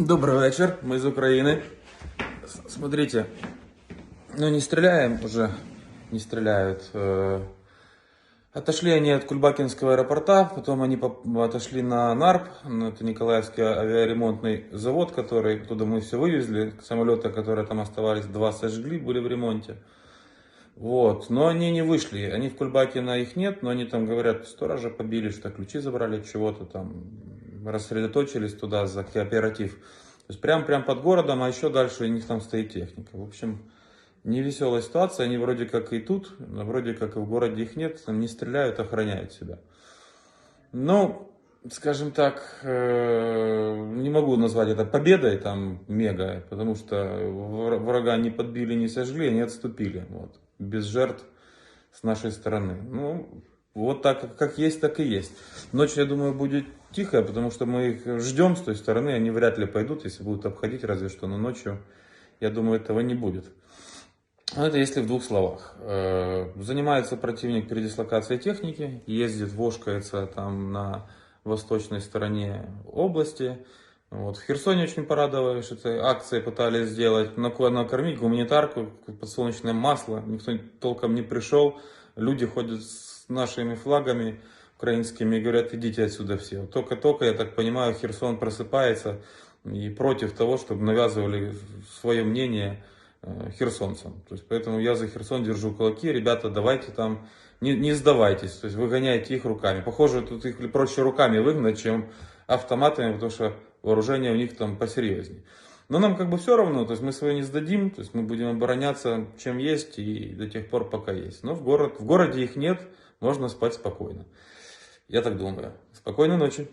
Добрый вечер, мы из Украины. Смотрите, ну не стреляем уже, не стреляют. Отошли они от Кульбакинского аэропорта, потом они отошли на НАРП, это Николаевский авиаремонтный завод, который, оттуда мы все вывезли, самолеты, которые там оставались, 2 сожгли, были в ремонте. Вот, но они не вышли, они в Кульбакино, их нет, но они там говорят, сторожа побили, что ключи забрали от чего-то там, рассредоточились туда за кооператив. То есть прям под городом, а еще дальше у них там стоит техника. В общем, невеселая ситуация, они вроде как и тут, но вроде как и в городе их нет, там не стреляют, охраняют себя. Ну, скажем так, не могу назвать это победой там мега, потому что врага не подбили, не сожгли, они отступили, вот, без жертв с нашей стороны. Ну, вот так, как есть, так и есть. Ночью, я думаю, будет тихо, потому что мы их ждем с той стороны, они вряд ли пойдут, если будут обходить, разве что, но ночью, я думаю, этого не будет. Это если в двух словах. Занимается противник передислокацией техники, ездит, вошкается там на восточной стороне области. Вот. В Херсоне очень порадовались, что акции пытались сделать, накормить гуманитарку, подсолнечное масло, никто толком не пришел. Люди ходят с нашими флагами украинскими и говорят, идите отсюда все. Только, я так понимаю, Херсон просыпается и против того, чтобы навязывали свое мнение херсонцам. То есть, поэтому я за Херсон держу кулаки. Ребята, давайте там, не сдавайтесь, то есть выгоняйте их руками. Похоже, тут их проще руками выгнать, чем автоматами, потому что вооружение у них там посерьезнее. Но нам как бы все равно, то есть мы свое не сдадим, то есть мы будем обороняться чем есть и до тех пор, пока есть. Но в городе их нет, можно спать спокойно. Я так думаю. Спокойной ночи.